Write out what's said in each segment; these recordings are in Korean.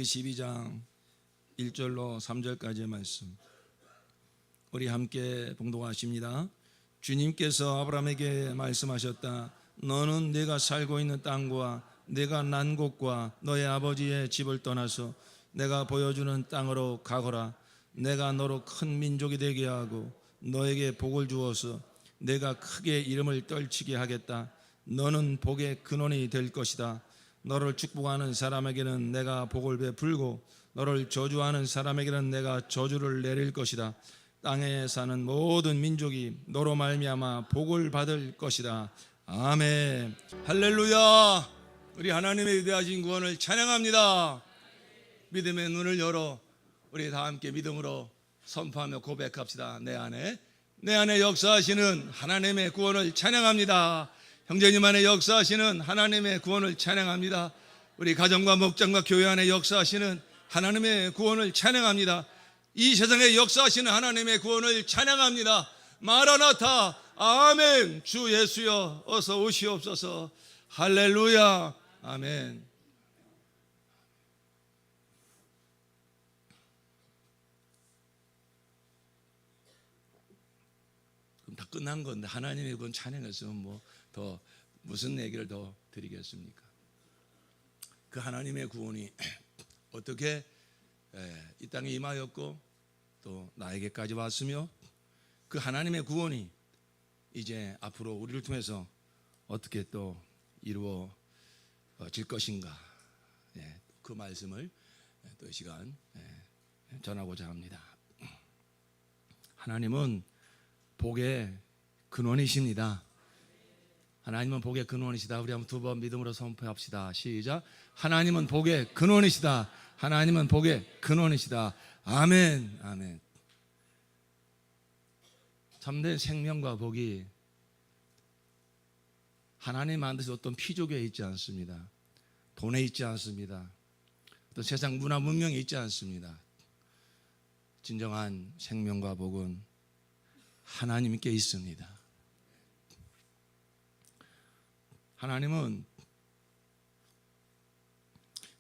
12장 1절로 3절까지의 말씀 우리 함께 봉독하십니다. 주님께서 아브라함에게 말씀하셨다. 너는 내가 살고 있는 땅과 내가 난 곳과 너의 아버지의 집을 떠나서 내가 보여주는 땅으로 가거라. 내가 너로 큰 민족이 되게 하고 너에게 복을 주어서 내가 크게 이름을 떨치게 하겠다. 너는 복의 근원이 될 것이다. 너를 축복하는 사람에게는 내가 복을 베풀고 너를 저주하는 사람에게는 내가 저주를 내릴 것이다. 땅에 사는 모든 민족이 너로 말미암아 복을 받을 것이다. 아멘. 할렐루야. 우리 하나님의 위대하신 구원을 찬양합니다. 믿음의 눈을 열어 우리 다 함께 믿음으로 선포하며 고백합시다. 내 안에 역사하시는 하나님의 구원을 찬양합니다. 형제님 안에 역사하시는 하나님의 구원을 찬양합니다. 우리 가정과 목장과 교회 안에 역사하시는 하나님의 구원을 찬양합니다. 이 세상에 역사하시는 하나님의 구원을 찬양합니다. 마라나타 아멘. 주 예수여 어서 오시옵소서. 할렐루야 아멘. 그럼 다 끝난 건데 하나님의 구원 찬양했으면 뭐 더 무슨 얘기를 더 드리겠습니까? 그 하나님의 구원이 어떻게 이 땅에 임하였고 또 나에게까지 왔으며 그 하나님의 구원이 이제 앞으로 우리를 통해서 어떻게 또 이루어질 것인가, 그 말씀을 또 이 시간 전하고자 합니다. 하나님은 복의 근원이십니다. 하나님은 복의 근원이시다. 우리 한번 두 번 믿음으로 선포합시다. 시작. 하나님은 복의 근원이시다. 하나님은 복의 근원이시다. 아멘. 아멘. 참된 생명과 복이 하나님 만드신 어떤 피조개에 있지 않습니다. 돈에 있지 않습니다. 또 세상 문화 문명에 있지 않습니다. 진정한 생명과 복은 하나님께 있습니다. 하나님은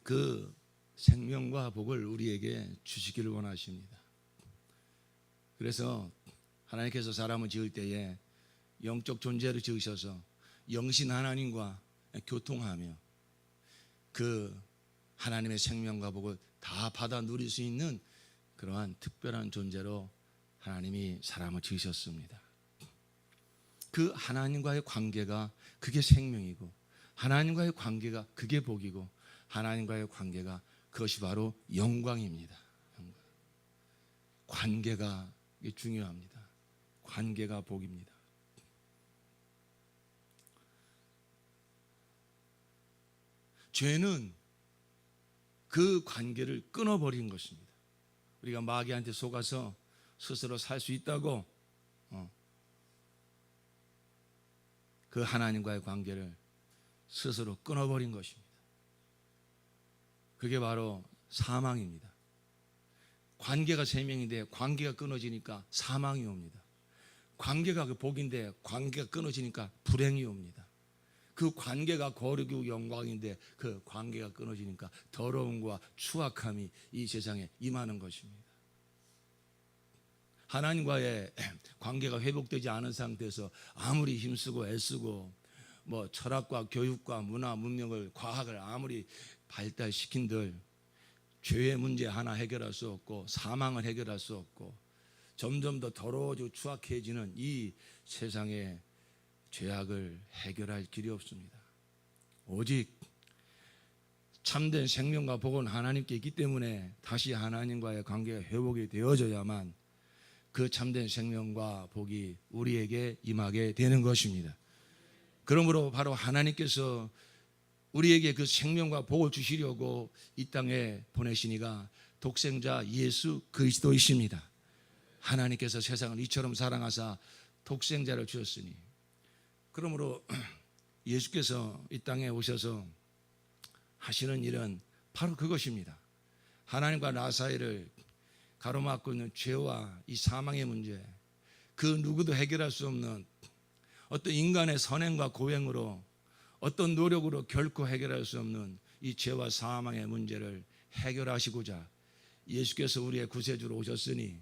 그 생명과 복을 우리에게 주시기를 원하십니다. 그래서 하나님께서 사람을 지을 때에 영적 존재로 지으셔서 영신 하나님과 교통하며 그 하나님의 생명과 복을 다 받아 누릴 수 있는 그러한 특별한 존재로 하나님이 사람을 지으셨습니다. 그 하나님과의 관계가 그게 생명이고 하나님과의 관계가 그게 복이고 하나님과의 관계가 그것이 바로 영광입니다. 관계가 중요합니다. 관계가 복입니다. 죄는 그 관계를 끊어버린 것입니다. 우리가 마귀한테 속아서 스스로 살 수 있다고 그 하나님과의 관계를 스스로 끊어버린 것입니다. 그게 바로 사망입니다. 관계가 생명인데 관계가 끊어지니까 사망이 옵니다. 관계가 그 복인데 관계가 끊어지니까 불행이 옵니다. 그 관계가 거룩이고 영광인데 그 관계가 끊어지니까 더러움과 추악함이 이 세상에 임하는 것입니다. 하나님과의 관계가 회복되지 않은 상태에서 아무리 힘쓰고 애쓰고 뭐 철학과 교육과 문화 문명을 과학을 아무리 발달시킨들 죄의 문제 하나 해결할 수 없고 사망을 해결할 수 없고 점점 더 더러워지고 추악해지는 이 세상의 죄악을 해결할 길이 없습니다. 오직 참된 생명과 복은 하나님께 있기 때문에 다시 하나님과의 관계가 회복이 되어져야만 그 참된 생명과 복이 우리에게 임하게 되는 것입니다. 그러므로 바로 하나님께서 우리에게 그 생명과 복을 주시려고 이 땅에 보내시니가 독생자 예수 그리스도이십니다. 하나님께서 세상을 이처럼 사랑하사 독생자를 주셨으니 그러므로 예수께서 이 땅에 오셔서 하시는 일은 바로 그것입니다. 하나님과 나 사이를 가로막고 있는 죄와 이 사망의 문제, 그 누구도 해결할 수 없는 어떤 인간의 선행과 고행으로 어떤 노력으로 결코 해결할 수 없는 이 죄와 사망의 문제를 해결하시고자 예수께서 우리의 구세주로 오셨으니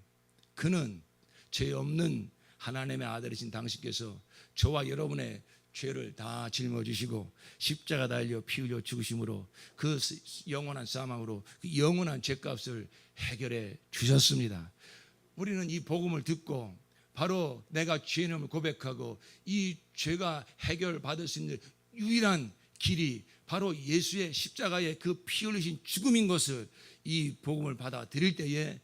그는 죄 없는 하나님의 아들이신 당신께서 저와 여러분의 죄를 다 짊어지시고 십자가 달려 피 흘려 죽으심으로 그 영원한 사망으로 그 영원한 죄값을 해결해 주셨습니다. 우리는 이 복음을 듣고 바로 내가 죄인임을 고백하고 이 죄가 해결받을 수 있는 유일한 길이 바로 예수의 십자가의 그 피 흘리신 죽음인 것을 이 복음을 받아들일 때에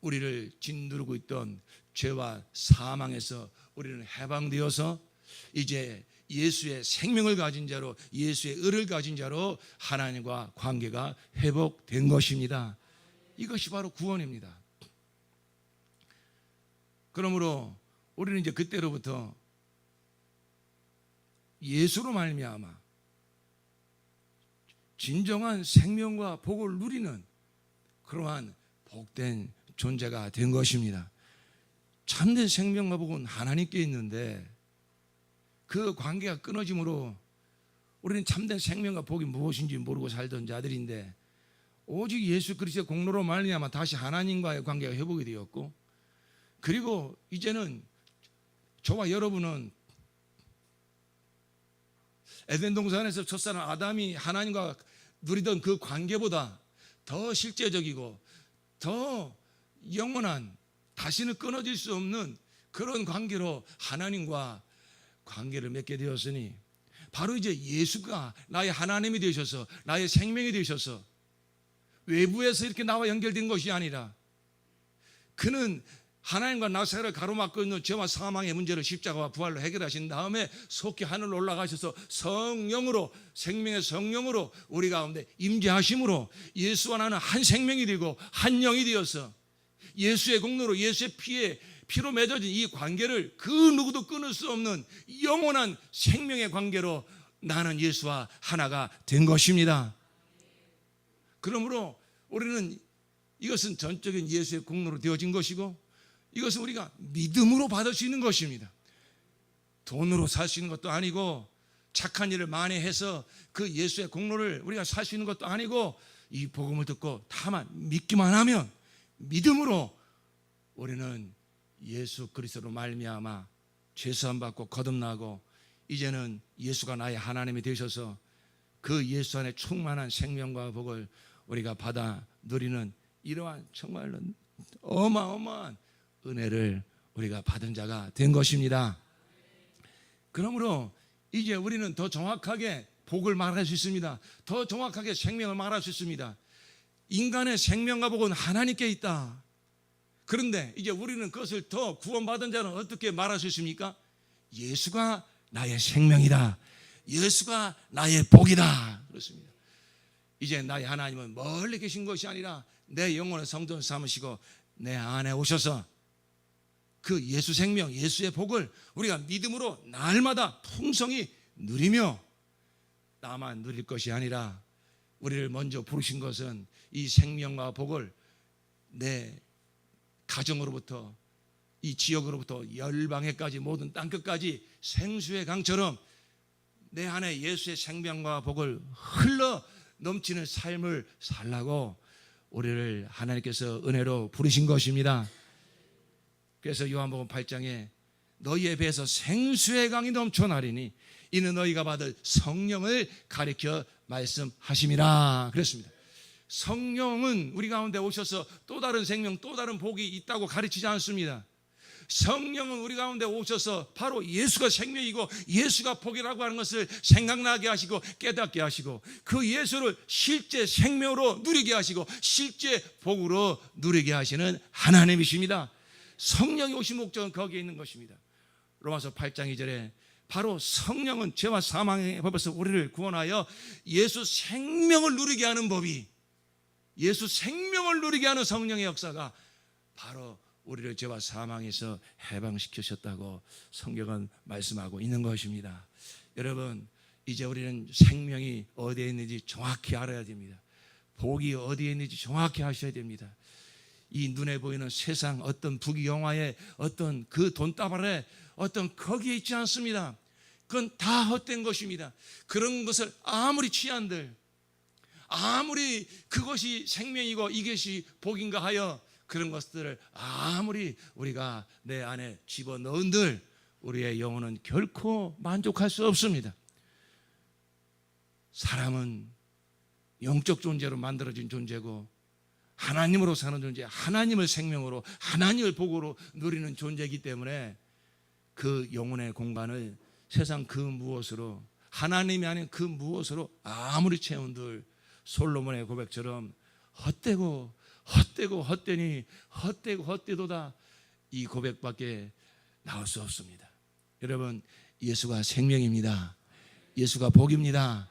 우리를 짓누르고 있던 죄와 사망에서 우리는 해방되어서 이제 예수의 생명을 가진 자로 예수의 의를 가진 자로 하나님과 관계가 회복된 것입니다. 이것이 바로 구원입니다. 그러므로 우리는 이제 그때로부터 예수로 말미암아 진정한 생명과 복을 누리는 그러한 복된 존재가 된 것입니다. 참된 생명과 복은 하나님께 있는데 그 관계가 끊어짐으로 우리는 참된 생명과 복이 무엇인지 모르고 살던 자들인데 오직 예수 그리스도의 공로로 말미암아 다시 하나님과의 관계가 회복이 되었고 그리고 이제는 저와 여러분은 에덴 동산에서 첫사람 아담이 하나님과 누리던 그 관계보다 더 실제적이고 더 영원한 다시는 끊어질 수 없는 그런 관계로 하나님과 관계를 맺게 되었으니 바로 이제 예수가 나의 하나님이 되셔서 나의 생명이 되셔서 외부에서 이렇게 나와 연결된 것이 아니라 그는 하나님과 나 사이를 가로막고 있는 죄와 사망의 문제를 십자가와 부활로 해결하신 다음에 속히 하늘로 올라가셔서 성령으로 생명의 성령으로 우리 가운데 임재하심으로 예수와 나는 한 생명이 되고 한 영이 되어서 예수의 공로로 예수의 피로 맺어진 이 관계를 그 누구도 끊을 수 없는 영원한 생명의 관계로 나는 예수와 하나가 된 것입니다. 그러므로 우리는 이것은 전적인 예수의 공로로 되어진 것이고 이것은 우리가 믿음으로 받을 수 있는 것입니다. 돈으로 살 수 있는 것도 아니고 착한 일을 많이 해서 그 예수의 공로를 우리가 살 수 있는 것도 아니고 이 복음을 듣고 다만 믿기만 하면 믿음으로 우리는 예수 그리스도로 말미암아 죄사함 받고 거듭나고 이제는 예수가 나의 하나님이 되셔서 그 예수 안에 충만한 생명과 복을 우리가 받아 누리는 이러한 정말로 어마어마한 은혜를 우리가 받은 자가 된 것입니다. 그러므로 이제 우리는 더 정확하게 복을 말할 수 있습니다. 더 정확하게 생명을 말할 수 있습니다. 인간의 생명과 복은 하나님께 있다. 그런데 이제 우리는 그것을 더 구원받은 자는 어떻게 말할 수 있습니까? 예수가 나의 생명이다. 예수가 나의 복이다. 그렇습니다. 이제 나의 하나님은 멀리 계신 것이 아니라 내 영혼의 성전 삼으시고 내 안에 오셔서 그 예수 생명, 예수의 복을 우리가 믿음으로 날마다 풍성히 누리며 나만 누릴 것이 아니라 우리를 먼저 부르신 것은 이 생명과 복을 내 가정으로부터 이 지역으로부터 열방에까지 모든 땅끝까지 생수의 강처럼 내 안에 예수의 생명과 복을 흘러 넘치는 삶을 살라고 우리를 하나님께서 은혜로 부르신 것입니다. 그래서 요한복음 8장에 너희의 배에서 생수의 강이 넘쳐나리니 이는 너희가 받을 성령을 가리켜 말씀하심이라 그랬습니다. 성령은 우리 가운데 오셔서 또 다른 생명, 또 다른 복이 있다고 가르치지 않습니다. 성령은 우리 가운데 오셔서 바로 예수가 생명이고 예수가 복이라고 하는 것을 생각나게 하시고 깨닫게 하시고 그 예수를 실제 생명으로 누리게 하시고 실제 복으로 누리게 하시는 하나님이십니다. 성령이 오신 목적은 거기에 있는 것입니다. 로마서 8장 2절에 바로 성령은 죄와 사망의 법에서 우리를 구원하여 예수 생명을 누리게 하는 법이 예수 생명을 누리게 하는 성령의 역사가 바로 우리를 죄와 사망에서 해방시키셨다고 성경은 말씀하고 있는 것입니다. 여러분 이제 우리는 생명이 어디에 있는지 정확히 알아야 됩니다. 복이 어디에 있는지 정확히 아셔야 됩니다. 이 눈에 보이는 세상 어떤 부귀영화의 어떤 그 돈다발에 어떤 거기에 있지 않습니다. 그건 다 헛된 것입니다. 그런 것을 아무리 취한들 아무리 그것이 생명이고 이것이 복인가 하여 그런 것들을 아무리 우리가 내 안에 집어넣은들 우리의 영혼은 결코 만족할 수 없습니다. 사람은 영적 존재로 만들어진 존재고 하나님으로 사는 존재, 하나님을 생명으로, 하나님을 복으로 누리는 존재이기 때문에 그 영혼의 공간을 세상 그 무엇으로, 하나님이 아닌 그 무엇으로 아무리 채운들 솔로몬의 고백처럼 헛되고 헛되니 헛되고 헛되도다, 이 고백밖에 나올 수 없습니다. 여러분, 예수가 생명입니다. 예수가 복입니다.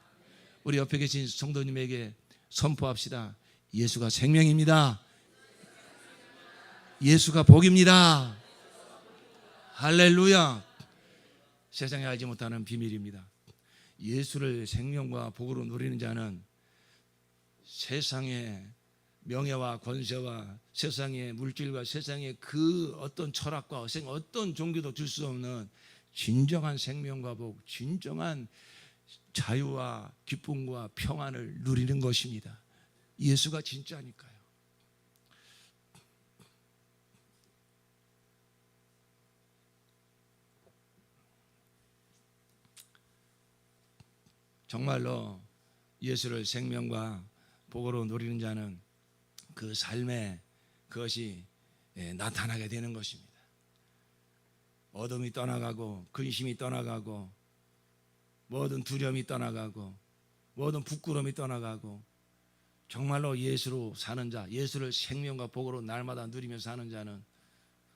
우리 옆에 계신 성도님에게 선포합시다. 예수가 생명입니다. 예수가 복입니다. 할렐루야. 세상에 알지 못하는 비밀입니다. 예수를 생명과 복으로 누리는 자는 세상의 명예와 권세와 세상의 물질과 세상의 그 어떤 철학과 어떤 종교도 줄 수 없는 진정한 생명과 복, 진정한 자유와 기쁨과 평안을 누리는 것입니다. 예수가 진짜니까요. 정말로 예수를 생명과 복으로 누리는 자는 그 삶에 그것이 나타나게 되는 것입니다. 어둠이 떠나가고 근심이 떠나가고 모든 두려움이 떠나가고 모든 부끄러움이 떠나가고 정말로 예수로 사는 자, 예수를 생명과 복으로 날마다 누리며 사는 자는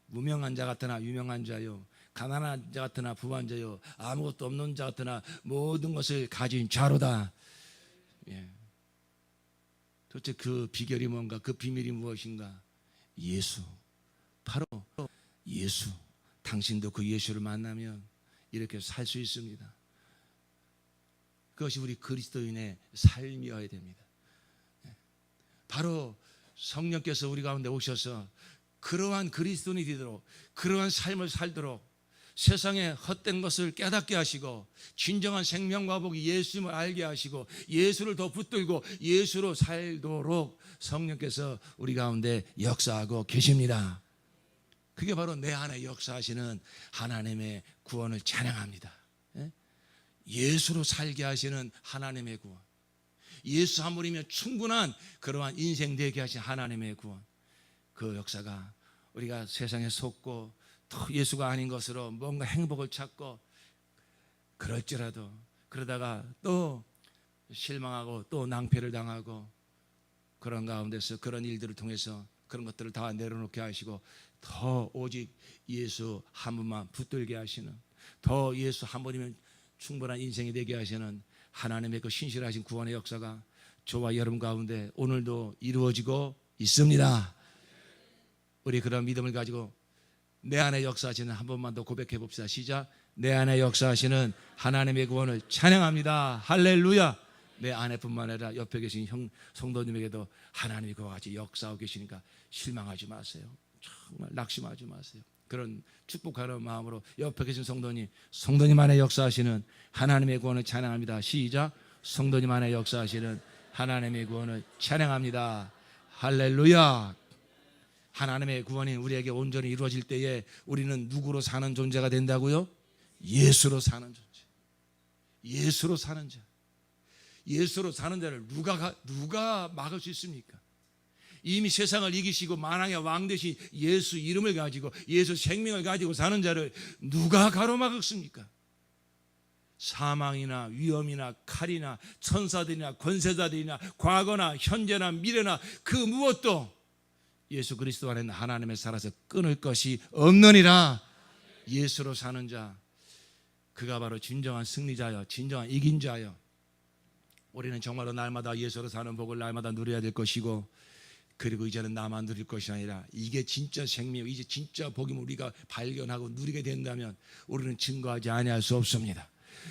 무명한 자 같으나 유명한 자요, 가난한 자 같으나 부한 자요, 아무것도 없는 자 같으나 모든 것을 가진 자로다. 예. 도대체 그 비결이 뭔가, 그 비밀이 무엇인가? 예수, 바로 예수. 당신도 그 예수를 만나면 이렇게 살 수 있습니다. 그것이 우리 그리스도인의 삶이어야 됩니다. 바로 성령께서 우리 가운데 오셔서 그러한 그리스도인이 되도록, 그러한 삶을 살도록 세상의 헛된 것을 깨닫게 하시고 진정한 생명과 복이 예수님을 알게 하시고 예수를 더 붙들고 예수로 살도록 성령께서 우리 가운데 역사하고 계십니다. 그게 바로 내 안에 역사하시는 하나님의 구원을 찬양합니다. 예수로 살게 하시는 하나님의 구원, 예수 한 분이면 충분한 그러한 인생 되게 하신 하나님의 구원, 그 역사가 우리가 세상에 속고 또 예수가 아닌 것으로 뭔가 행복을 찾고 그럴지라도 그러다가 또 실망하고 또 낭패를 당하고 그런 가운데서 그런 일들을 통해서 그런 것들을 다 내려놓게 하시고 더 오직 예수 한 분만 붙들게 하시는, 더 예수 한 분이면 충분한 인생이 되게 하시는 하나님의 그 신실하신 구원의 역사가 저와 여러분 가운데 오늘도 이루어지고 있습니다. 우리 그런 믿음을 가지고 내 안에 역사하시는, 한 번만 더 고백해 봅시다. 시작. 내 안에 역사하시는 하나님의 구원을 찬양합니다. 할렐루야. 내 안에뿐만 아니라 옆에 계신 성도님에게도 하나님이 그와 같이 역사하고 계시니까 실망하지 마세요. 정말 낙심하지 마세요. 그런 축복하는 마음으로 옆에 계신 성도님 안에 역사하시는 하나님의 구원을 찬양합니다. 시작. 성도님 안에 역사하시는 하나님의 구원을 찬양합니다. 할렐루야. 하나님의 구원이 우리에게 온전히 이루어질 때에 우리는 누구로 사는 존재가 된다고요? 예수로 사는 존재. 예수로 사는 자. 예수로 사는 자를 누가 막을 수 있습니까? 이미 세상을 이기시고 만왕의 왕 되신 예수 이름을 가지고 예수 생명을 가지고 사는 자를 누가 가로막겠습니까? 사망이나 위험이나 칼이나 천사들이나 권세자들이나 과거나 현재나 미래나 그 무엇도 예수 그리스도 안에는 하나님의 살아서 끊을 것이 없느니라. 예수로 사는 자, 그가 바로 진정한 승리자여, 진정한 이긴 자여. 우리는 정말로 날마다 예수로 사는 복을 날마다 누려야 될 것이고, 그리고 이제는 나만 누릴 것이 아니라 이게 진짜 생명, 이제 진짜 복임을 우리가 발견하고 누리게 된다면 우리는 증거하지 아니할 수 없습니다.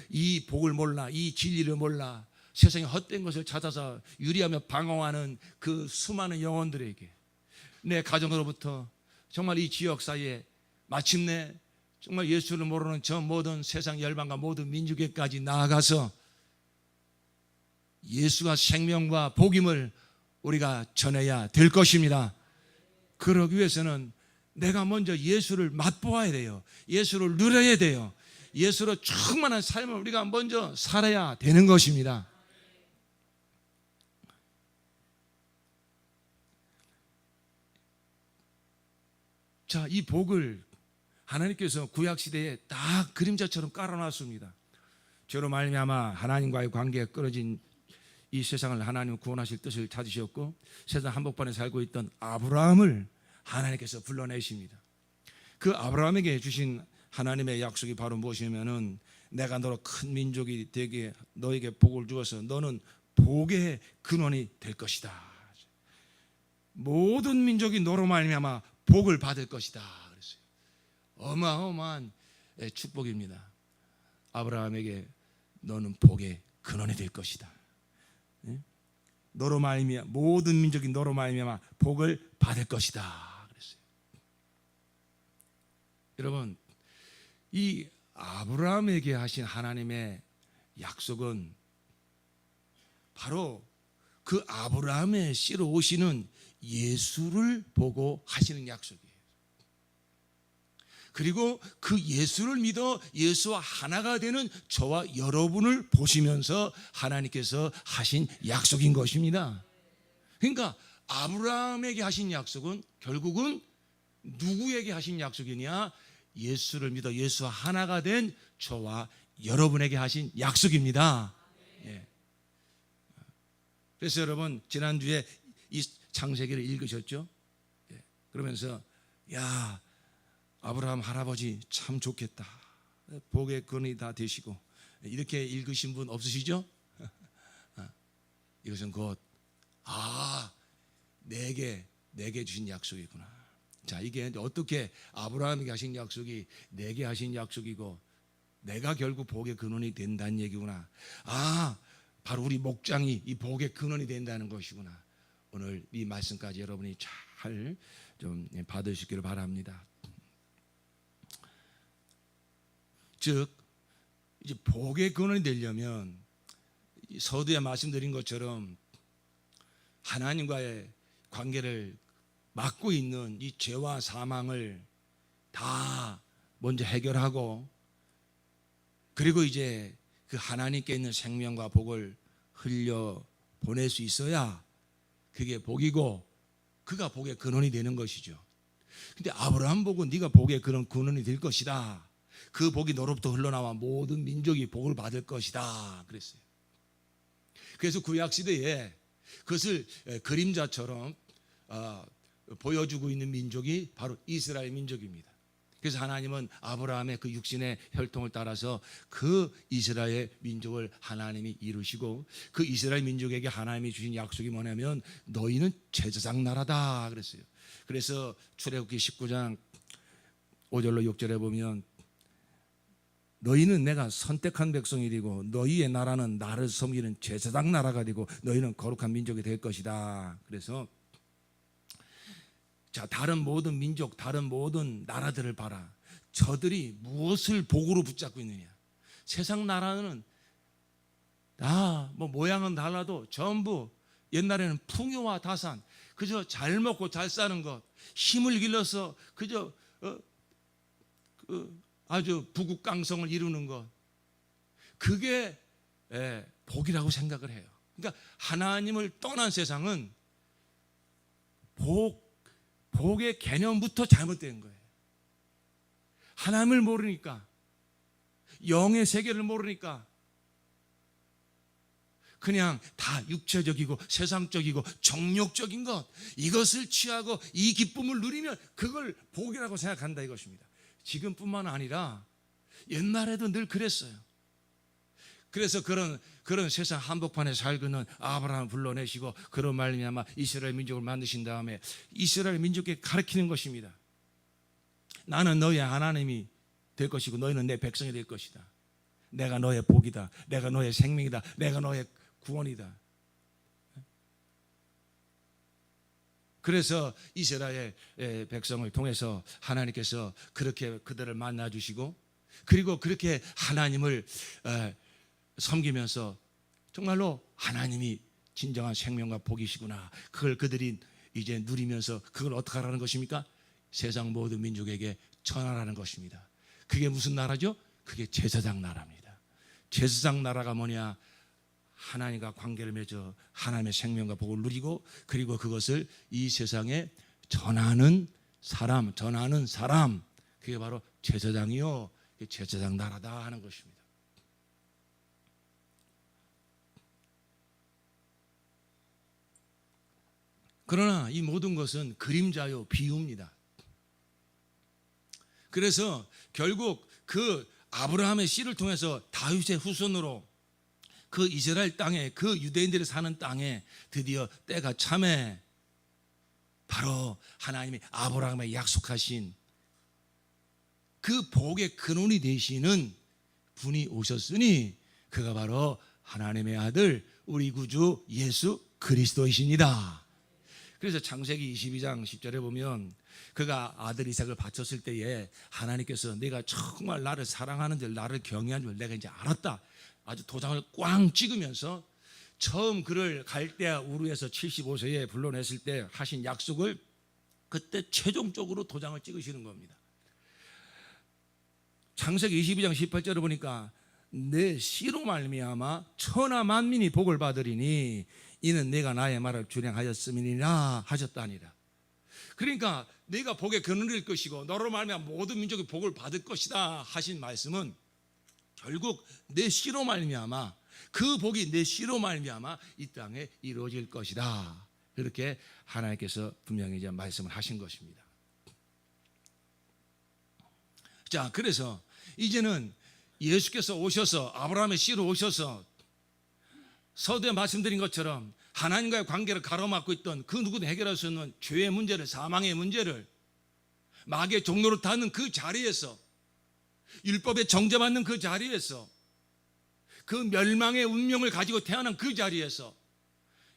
이 복을 몰라, 이 진리를 몰라 세상에 헛된 것을 찾아서 유리하며 방황하는 그 수많은 영혼들에게, 내 가정으로부터 정말 이 지역 사이에 마침내 정말 예수를 모르는 저 모든 세상 열방과 모든 민족에까지 나아가서 예수가 생명과 복임을 우리가 전해야 될 것입니다. 그러기 위해서는 내가 먼저 예수를 맛보아야 돼요. 예수를 누려야 돼요. 예수로 충만한 삶을 우리가 먼저 살아야 되는 것입니다. 자, 이 복을 하나님께서 구약시대에 딱 그림자처럼 깔아놨습니다. 죄로 말미암아 하나님과의 관계가 끊어진 이 세상을 하나님 구원하실 뜻을 찾으셨고, 세상 한복판에 살고 있던 아브라함을 하나님께서 불러내십니다. 그 아브라함에게 주신 하나님의 약속이 바로 무엇이냐면은, 내가 너로 큰 민족이 되게 너에게 복을 주어서 너는 복의 근원이 될 것이다. 모든 민족이 너로 말미암아 복을 받을 것이다 그랬어요. 어마어마한 축복입니다. 아브라함에게 너는 복의 근원이 될 것이다. 너로 말미암아 모든 민족이 너로 말미암아 복을 받을 것이다 그랬어요. 여러분, 이 아브라함에게 하신 하나님의 약속은 바로 그 아브라함의 씨로 오시는 예수를 보고 하시는 약속이에요. 그리고 그 예수를 믿어 예수와 하나가 되는 저와 여러분을 보시면서 하나님께서 하신 약속인 것입니다. 그러니까 아브라함에게 하신 약속은 결국은 누구에게 하신 약속이냐? 예수를 믿어 예수와 하나가 된 저와 여러분에게 하신 약속입니다. 예. 그래서 여러분, 지난주에 이 창세기를 읽으셨죠? 예. 그러면서 야, 아브라함 할아버지 참 좋겠다. 복의 근원이 다 되시고, 이렇게 읽으신 분 없으시죠? 이것은 곧 내게 주신 약속이구나. 자, 이게 어떻게 아브라함에게 하신 약속이 내게 하신 약속이고 내가 결국 복의 근원이 된다는 얘기구나. 바로 우리 목장이 이 복의 근원이 된다는 것이구나. 오늘 이 말씀까지 여러분이 잘 좀 받으시기를 바랍니다. 즉, 이제 복의 근원이 되려면 서두에 말씀드린 것처럼 하나님과의 관계를 막고 있는 이 죄와 사망을 다 먼저 해결하고, 그리고 이제 그 하나님께 있는 생명과 복을 흘려 보낼 수 있어야 그게 복이고, 그가 복의 근원이 되는 것이죠. 근데 아브라함 복은 네가 복의 근원이 될 것이다. 그 복이 너로부터 흘러나와 모든 민족이 복을 받을 것이다 그랬어요. 그래서 구약시대에 그것을 그림자처럼 보여주고 있는 민족이 바로 이스라엘 민족입니다. 그래서 하나님은 아브라함의 그 육신의 혈통을 따라서 그 이스라엘 민족을 하나님이 이루시고, 그 이스라엘 민족에게 하나님이 주신 약속이 뭐냐면 너희는 제사장 나라다 그랬어요. 그래서 출애굽기 19장 5절로 6절에 보면 너희는 내가 선택한 백성이 되고 너희의 나라는 나를 섬기는 제사장 나라가 되고 너희는 거룩한 민족이 될 것이다. 그래서 자, 다른 모든 민족, 다른 모든 나라들을 봐라. 저들이 무엇을 복으로 붙잡고 있느냐? 세상 나라는 다 뭐 모양은 달라도 전부 옛날에는 풍요와 다산, 그저 잘 먹고 잘 사는 것, 힘을 길러서 그저 아주 부국강성을 이루는 것, 그게 복이라고 생각을 해요. 그러니까 하나님을 떠난 세상은 복의 개념부터 잘못된 거예요. 하나님을 모르니까, 영의 세계를 모르니까 그냥 다 육체적이고 세상적이고 정욕적인 것, 이것을 취하고 이 기쁨을 누리면 그걸 복이라고 생각한다 이것입니다. 지금뿐만 아니라 옛날에도 늘 그랬어요. 그래서 그런 세상 한복판에 살고 있는 아브라함을 불러내시고 그런 말미암아 이스라엘 민족을 만드신 다음에 이스라엘 민족에 가르치는 것입니다. 나는 너의 하나님이 될 것이고 너희는 내 백성이 될 것이다. 내가 너의 복이다. 내가 너의 생명이다. 내가 너의 구원이다. 그래서 이스라엘 백성을 통해서 하나님께서 그렇게 그들을 만나주시고, 그리고 그렇게 하나님을 섬기면서 정말로 하나님이 진정한 생명과 복이시구나, 그걸 그들이 이제 누리면서 그걸 어떻게 하라는 것입니까? 세상 모든 민족에게 전하라는 것입니다. 그게 무슨 나라죠? 그게 제사장 나라입니다. 제사장 나라가 뭐냐? 하나님과 관계를 맺어 하나님의 생명과 복을 누리고, 그리고 그것을 이 세상에 전하는 사람, 그게 바로 제사장이요, 제사장 나라다 하는 것입니다. 그러나 이 모든 것은 그림자요, 비유입니다. 그래서 결국 그 아브라함의 씨를 통해서 다윗의 후손으로 그 이스라엘 땅에, 그 유대인들이 사는 땅에 드디어 때가 참에 바로 하나님이 아브라함에 약속하신 그 복의 근원이 되시는 분이 오셨으니 그가 바로 하나님의 아들 우리 구주 예수 그리스도이십니다. 그래서 창세기 22장 10절에 보면 그가 아들 이삭을 바쳤을 때에 하나님께서 내가 정말 나를 사랑하는 줄, 나를 경외하는 줄 내가 이제 알았다, 아주 도장을 꽝 찍으면서 처음 그를 갈대아 우르에서 75세에 불러냈을 때 하신 약속을 그때 최종적으로 도장을 찍으시는 겁니다. 창세기 22장 18절을 보니까 내 씨로 말미암아 천하 만민이 복을 받으리니 이는 내가 나의 말을 준행하였음이니라 하셨다니라. 그러니까 내가 복의 근원일 것이고 너로 말미암아 모든 민족이 복을 받을 것이다 하신 말씀은 결국 내 씨로 말미암아, 그 복이 내 씨로 말미암아 이 땅에 이루어질 것이다, 그렇게 하나님께서 분명히 이제 말씀을 하신 것입니다. 자, 그래서 이제는 예수께서 오셔서 아브라함의 씨로 오셔서 서두에 말씀드린 것처럼 하나님과의 관계를 가로막고 있던 그 누구도 해결할 수 없는 죄의 문제를, 사망의 문제를 마귀의 종로로 타는 그 자리에서, 율법에 정죄받는 그 자리에서, 그 멸망의 운명을 가지고 태어난 그 자리에서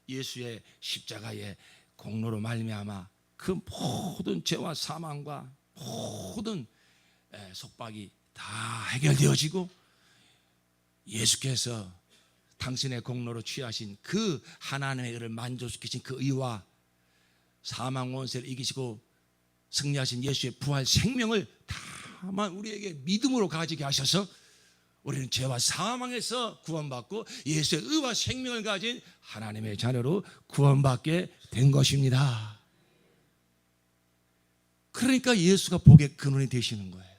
예수의 십자가의 공로로 말미암아 그 모든 죄와 사망과 모든 속박이 다 해결되어지고 예수께서 당신의 공로로 취하신 그 하나님의 의를 만족시키신 그 의와 사망 원세를 이기시고 승리하신 예수의 부활 생명을 다만 우리에게 믿음으로 가지게 하셔서 우리는 죄와 사망에서 구원받고 예수의 의와 생명을 가진 하나님의 자녀로 구원받게 된 것입니다. 그러니까 예수가 복의 근원이 되시는 거예요.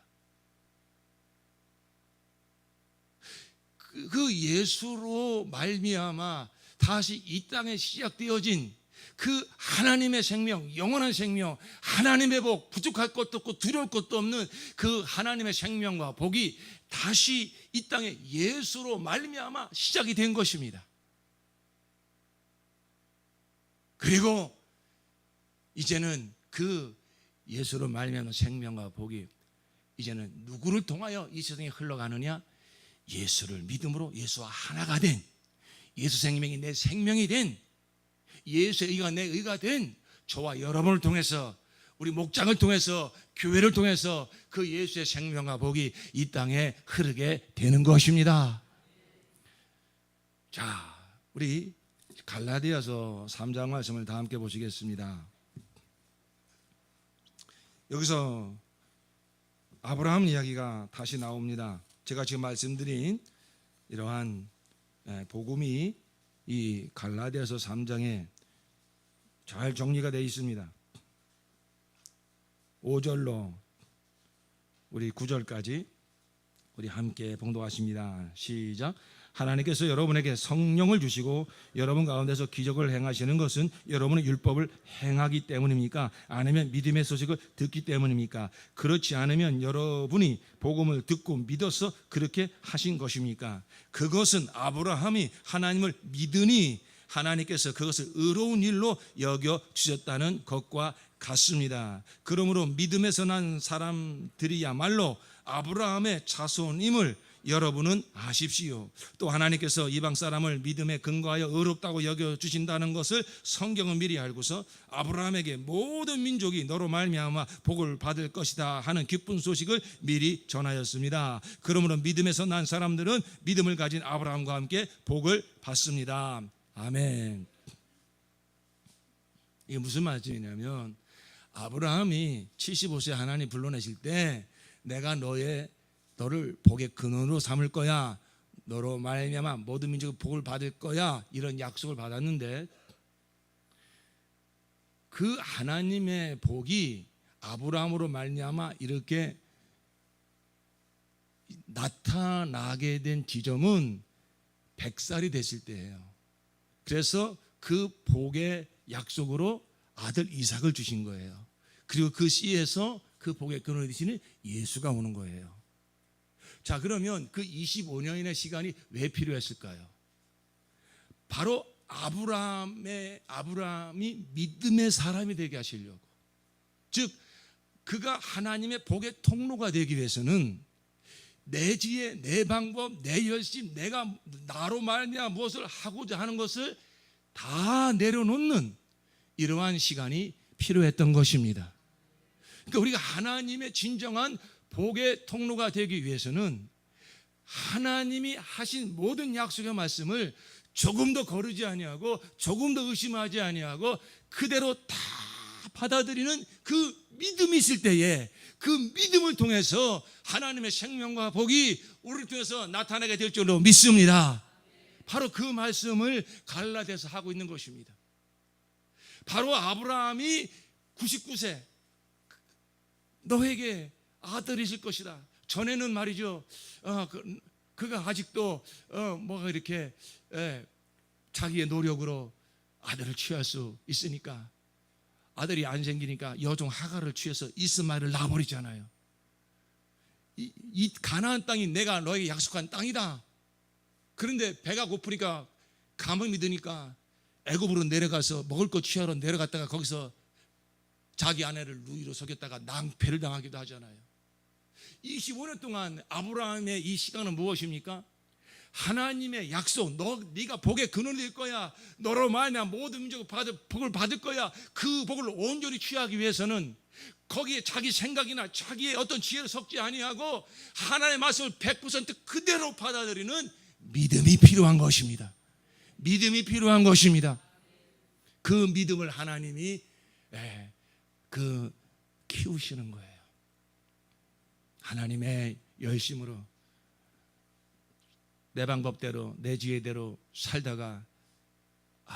그 예수로 말미암아 다시 이 땅에 시작되어진 그 하나님의 생명, 영원한 생명, 하나님의 복, 부족할 것도 없고 두려울 것도 없는 그 하나님의 생명과 복이 다시 이 땅에 예수로 말미암아 시작이 된 것입니다. 그리고 이제는 그 예수로 말미암은 생명과 복이 이제는 누구를 통하여 이 세상에 흘러가느냐? 예수를 믿음으로 예수와 하나가 된, 예수 생명이 내 생명이 된, 예수의 의가 내 의가 된 저와 여러분을 통해서, 우리 목장을 통해서, 교회를 통해서 그 예수의 생명과 복이 이 땅에 흐르게 되는 것입니다. 자, 우리 갈라디아서 3장 말씀을 다 함께 보시겠습니다. 여기서 아브라함 이야기가 다시 나옵니다. 제가 지금 말씀드린 이러한 복음이 이 갈라디아서 3장에 잘 정리가 되어 있습니다. 5절로 우리 9절까지 우리 함께 봉독하십니다. 시작. 하나님께서 여러분에게 성령을 주시고 여러분 가운데서 기적을 행하시는 것은 여러분의 율법을 행하기 때문입니까? 아니면 믿음의 소식을 듣기 때문입니까? 그렇지 않으면 여러분이 복음을 듣고 믿어서 그렇게 하신 것입니까? 그것은 아브라함이 하나님을 믿으니 하나님께서 그것을 의로운 일로 여겨주셨다는 것과 같습니다. 그러므로 믿음에서 난 사람들이야말로 아브라함의 자손임을 여러분은 아십시오. 또 하나님께서 이방 사람을 믿음에 근거하여 의롭다고 여겨주신다는 것을 성경은 미리 알고서 아브라함에게 모든 민족이 너로 말미암아 복을 받을 것이다 하는 기쁜 소식을 미리 전하였습니다. 그러므로 믿음에서 난 사람들은 믿음을 가진 아브라함과 함께 복을 받습니다. 아멘. 이게 무슨 말씀이냐면 아브라함이 75세 하나님 불러내실 때 내가 너를 복의 근원으로 삼을 거야, 너로 말미암아 모든 민족이 복을 받을 거야, 이런 약속을 받았는데 그 하나님의 복이 아브라함으로 말미암아 이렇게 나타나게 된 지점은 100살이 됐을 때예요. 그래서 그 복의 약속으로 아들 이삭을 주신 거예요. 그리고 그 씨에서 그 복의 근원이 되시는 예수가 오는 거예요. 자, 그러면 그 25년의 시간이 왜 필요했을까요? 바로 아브라함이 믿음의 사람이 되게 하시려고. 즉 그가 하나님의 복의 통로가 되기 위해서는 내 지혜, 내 방법, 내 열심, 내가 나로 말미암아 무엇을 하고자 하는 것을 다 내려놓는 이러한 시간이 필요했던 것입니다. 그러니까 우리가 하나님의 진정한 복의 통로가 되기 위해서는 하나님이 하신 모든 약속의 말씀을 조금도 거르지 아니하고 조금도 의심하지 아니하고 그대로 다 받아들이는 그 믿음이 있을 때에 그 믿음을 통해서 하나님의 생명과 복이 우리를 통해서 나타나게 될 줄로 믿습니다. 바로 그 말씀을 갈라디아서 하고 있는 것입니다. 바로 아브라함이 99세 너에게 아들이 있을 것이다. 전에는 말이죠, 그가 아직도 뭐가 이렇게 자기의 노력으로 아들을 취할 수 있으니까 아들이 안 생기니까 여종 하갈을 취해서 이스마엘을 낳아버리잖아요. 이 가나안 땅이 내가 너에게 약속한 땅이다. 그런데 배가 고프니까 감흥이 드니까 애굽으로 내려가서 먹을 것 취하러 내려갔다가 거기서 자기 아내를 누이로 속였다가 낭패를 당하기도 하잖아요. 25년 동안 아브라함의 이 시간은 무엇입니까? 하나님의 약속, 네가 복의 근원이 될 거야, 너로 말미암아 모든 민족이 복을 받을 거야. 그 복을 온전히 취하기 위해서는 거기에 자기 생각이나 자기의 어떤 지혜를 섞지 아니하고 하나님의 말씀을 100% 그대로 받아들이는 믿음이 필요한 것입니다. 믿음이 필요한 것입니다. 그 믿음을 하나님이 키우시는 거예요. 하나님의 열심으로 내 방법대로 내 지혜대로 살다가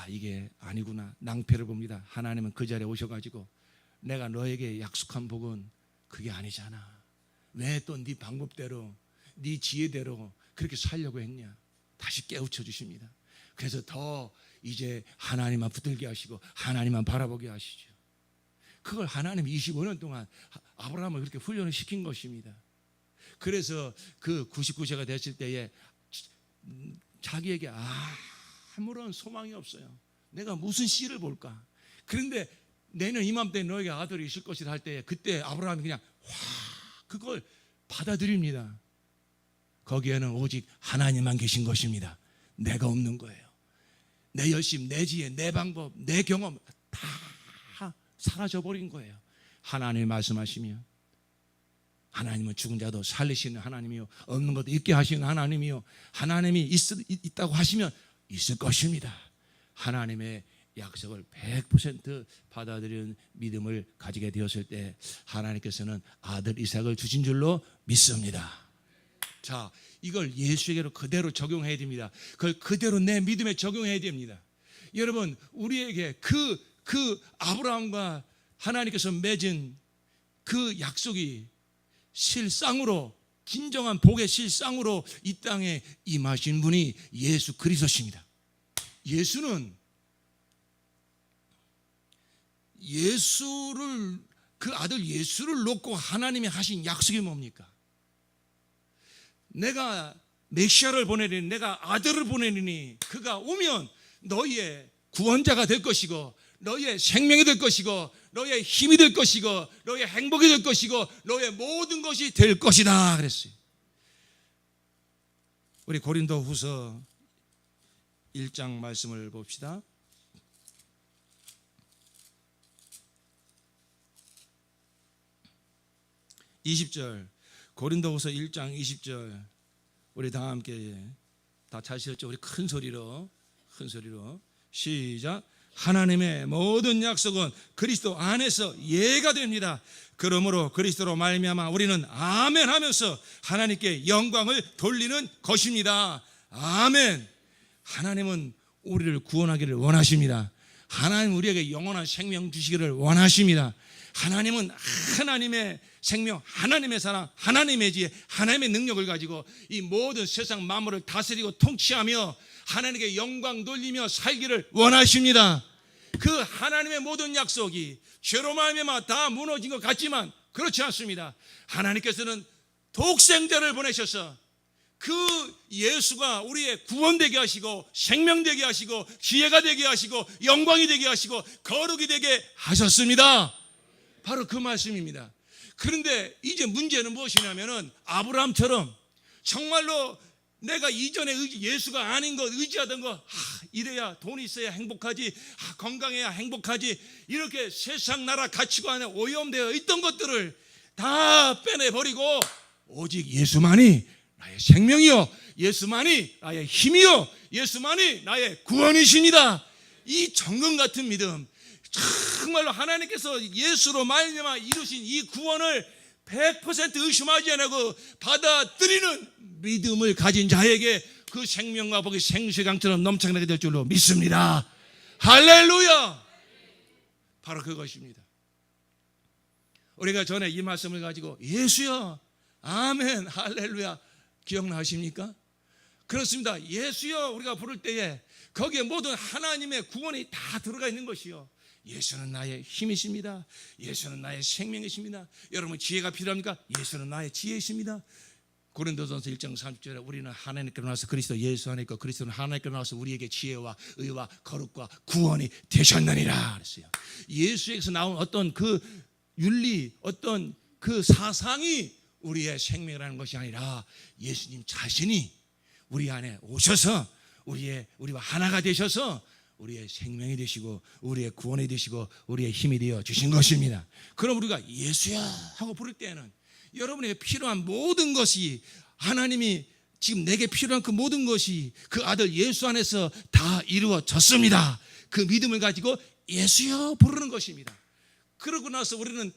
이게 아니구나, 낭패를 봅니다. 하나님은 그 자리에 오셔가지고 내가 너에게 약속한 복은 그게 아니잖아. 왜 또 네 방법대로 네 지혜대로 그렇게 살려고 했냐, 다시 깨우쳐 주십니다. 그래서 더 이제 하나님만 붙들게 하시고 하나님만 바라보게 하시죠. 그걸 하나님이 25년 동안 아브라함을 그렇게 훈련을 시킨 것입니다. 그래서 그 99세가 됐을 때에 자기에게 아무런 소망이 없어요. 내가 무슨 씨를 볼까? 그런데 내년 이맘때 너에게 아들이 있을 것이라 할 때 그때 아브라함이 그냥 그걸 받아들입니다. 거기에는 오직 하나님만 계신 것입니다. 내가 없는 거예요. 내 열심, 내 지혜, 내 방법, 내 경험 다 사라져버린 거예요. 하나님이 말씀하시면 하나님은 죽은 자도 살리시는 하나님이요, 없는 것도 있게 하시는 하나님이요, 하나님이 있다고 하시면 있을 것입니다. 하나님의 약속을 100% 받아들이는 믿음을 가지게 되었을 때 하나님께서는 아들 이삭을 주신 줄로 믿습니다. 자, 이걸 예수에게로 그대로 적용해야 됩니다. 그걸 그대로 내 믿음에 적용해야 됩니다. 여러분, 우리에게 그 아브라함과 하나님께서 맺은 그 약속이 실상으로, 진정한 복의 실상으로 이 땅에 임하신 분이 예수 그리스도십니다. 그 아들 예수를 놓고 하나님이 하신 약속이 뭡니까? 내가 메시아를 보내리니, 내가 아들을 보내리니 그가 오면 너희의 구원자가 될 것이고 너희의 생명이 될 것이고 너희의 힘이 될 것이고 너희의 행복이 될 것이고 너희의 모든 것이 될 것이다 그랬어요. 우리 고린도후서 1장 말씀을 봅시다. 20절, 고린도후서 1장 20절, 우리 다 함께 다 찾으셨죠? 우리 큰 소리로 시작. 하나님의 모든 약속은 그리스도 안에서 예가 됩니다. 그러므로 그리스도로 말미암아 우리는 아멘 하면서 하나님께 영광을 돌리는 것입니다. 아멘. 하나님은 우리를 구원하기를 원하십니다. 하나님 우리에게 영원한 생명 주시기를 원하십니다. 하나님은 하나님의 생명, 하나님의 사랑, 하나님의 지혜, 하나님의 능력을 가지고 이 모든 세상 만물을 다스리고 통치하며 하나님께 영광 돌리며 살기를 원하십니다. 그 하나님의 모든 약속이 죄로 말미암아 다 무너진 것 같지만 그렇지 않습니다. 하나님께서는 독생자를 보내셔서 그 예수가 우리의 구원되게 하시고 생명되게 하시고 지혜가 되게 하시고 영광이 되게 하시고 거룩이 되게 하셨습니다. 바로 그 말씀입니다. 그런데 이제 문제는 무엇이냐면은 아브라함처럼 정말로 내가 이전에 예수가 아닌 것 의지하던 거 이래야 돈이 있어야 행복하지, 건강해야 행복하지, 이렇게 세상 나라 가치관에 오염되어 있던 것들을 다 빼내버리고 오직 예수만이 나의 생명이요, 예수만이 나의 힘이요, 예수만이 나의 구원이십니다. 이 정금 같은 믿음, 정말로 하나님께서 예수로 말미암아 이루신 이 구원을 100% 의심하지 않고 받아들이는 믿음을 가진 자에게 그 생명과 복이 생수의 강처럼 넘쳐나게 될 줄로 믿습니다. 할렐루야. 바로 그것입니다. 우리가 전에 이 말씀을 가지고 예수여, 아멘, 할렐루야, 기억나십니까? 그렇습니다. 예수여 우리가 부를 때에 거기에 모든 하나님의 구원이 다 들어가 있는 것이요, 예수는 나의 힘이십니다. 예수는 나의 생명이십니다. 여러분 지혜가 필요합니까? 예수는 나의 지혜이십니다. 고린도전서 1장 30절에 우리는 하나님께 나와서 그리스도 예수 안에 있고 그리스도는 하나님께 나와서 우리에게 지혜와 의와 거룩과 구원이 되셨느니라 그랬어요. 예수에게서 나온 어떤 그 윤리, 어떤 그 사상이 우리의 생명이라는 것이 아니라 예수님 자신이 우리 안에 오셔서 우리와 하나가 되셔서 우리의 생명이 되시고 우리의 구원이 되시고 우리의 힘이 되어 주신 것입니다. 그럼 우리가 예수야 하고 부를 때는 여러분에게 필요한 모든 것이, 하나님이 지금 내게 필요한 그 모든 것이 그 아들 예수 안에서 다 이루어졌습니다. 그 믿음을 가지고 예수여 부르는 것입니다. 그러고 나서 우리는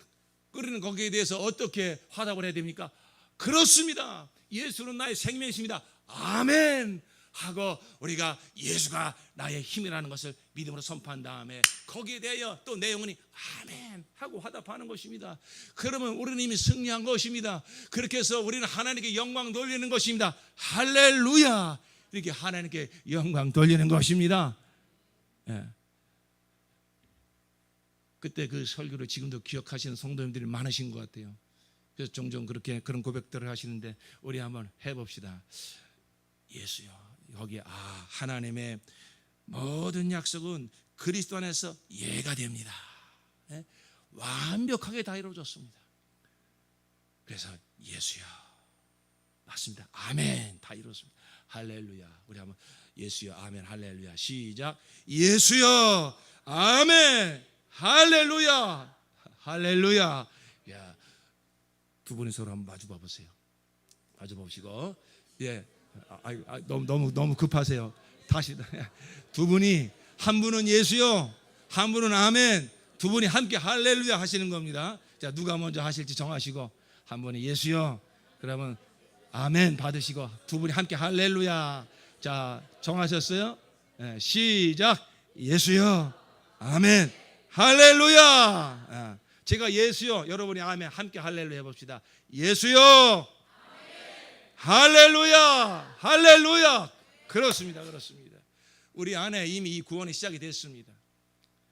거기에 대해서 어떻게 화답을 해야 됩니까? 그렇습니다. 예수는 나의 생명이십니다. 아멘 하고 우리가 예수가 나의 힘이라는 것을 믿음으로 선포한 다음에 거기에 대하여 또 내 영혼이 아멘 하고 화답하는 것입니다. 그러면 우리는 이미 승리한 것입니다. 그렇게 해서 우리는 하나님께 영광 돌리는 것입니다. 할렐루야. 이렇게 하나님께 영광 돌리는 것입니다. 예. 그때 그 설교를 지금도 기억하시는 성도님들이 많으신 것 같아요. 그래서 종종 그런 고백들을 하시는데 우리 한번 해봅시다. 예수요, 거기에 하나님의 모든 약속은 그리스도 안에서 예가 됩니다. 네? 완벽하게 다 이루어졌습니다. 그래서 예수여, 맞습니다. 아멘, 다 이루었습니다. 할렐루야. 우리 한번 예수여, 아멘, 할렐루야. 시작. 예수여, 아멘, 할렐루야, 할렐루야. 야, 두 분이 서로 한번 마주 봐보세요. 마주 보시고, 예. 너무 급하세요. 다시 두 분이, 한 분은 예수요, 한 분은 아멘, 두 분이 함께 할렐루야 하시는 겁니다. 자, 누가 먼저 하실지 정하시고, 한 분이 예수요, 그러면 아멘 받으시고, 두 분이 함께 할렐루야. 자, 정하셨어요? 네, 시작. 예수요, 아멘, 할렐루야. 제가 예수요, 여러분이 아멘, 함께 할렐루야 해봅시다. 예수요, 할렐루야, 할렐루야. 그렇습니다. 우리 안에 이미 이 구원이 시작이 됐습니다.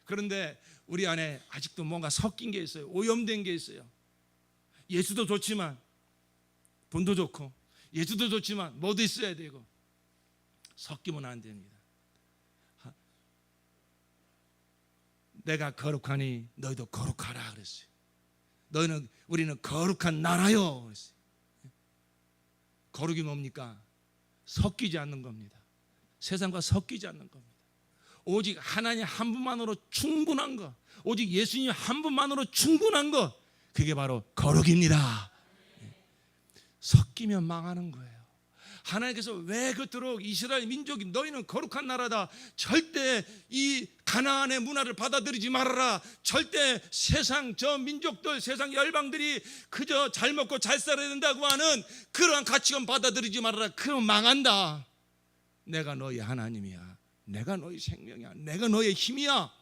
그런데 우리 안에 아직도 뭔가 섞인 게 있어요. 오염된 게 있어요. 예수도 좋지만 돈도 좋고, 예수도 좋지만 뭐도 있어야 되고, 섞이면 안 됩니다. 내가 거룩하니 너희도 거룩하라 그랬어요. 우리는 거룩한 나라요 그랬어요. 거룩이 뭡니까? 섞이지 않는 겁니다. 세상과 섞이지 않는 겁니다. 오직 하나님 한 분만으로 충분한 것, 오직 예수님 한 분만으로 충분한 것, 그게 바로 거룩입니다. 섞이면 망하는 거예요. 하나님께서 왜 그토록 이스라엘 민족이 너희는 거룩한 나라다, 절대 이 가나안의 문화를 받아들이지 말아라, 절대 세상 저 민족들, 세상 열방들이 그저 잘 먹고 잘 살아야 된다고 하는 그러한 가치관 받아들이지 말아라, 그럼 망한다. 내가 너희 하나님이야, 내가 너희 생명이야, 내가 너의 힘이야.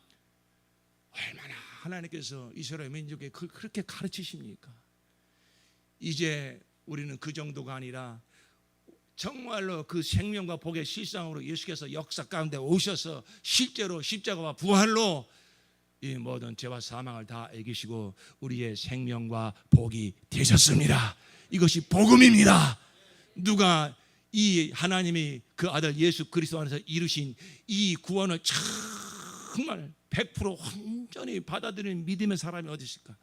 얼마나 하나님께서 이스라엘 민족에 그렇게 가르치십니까? 이제 우리는 그 정도가 아니라 정말로 그 생명과 복의 실상으로 예수께서 역사 가운데 오셔서 실제로 십자가와 부활로 이 모든 죄와 사망을 다 이기시고 우리의 생명과 복이 되셨습니다. 이것이 복음입니다. 누가 이 하나님이 그 아들 예수 그리스도 안에서 이루신 이 구원을 정말 100% 완전히 받아들이는 믿음의 사람이 어디 있을까?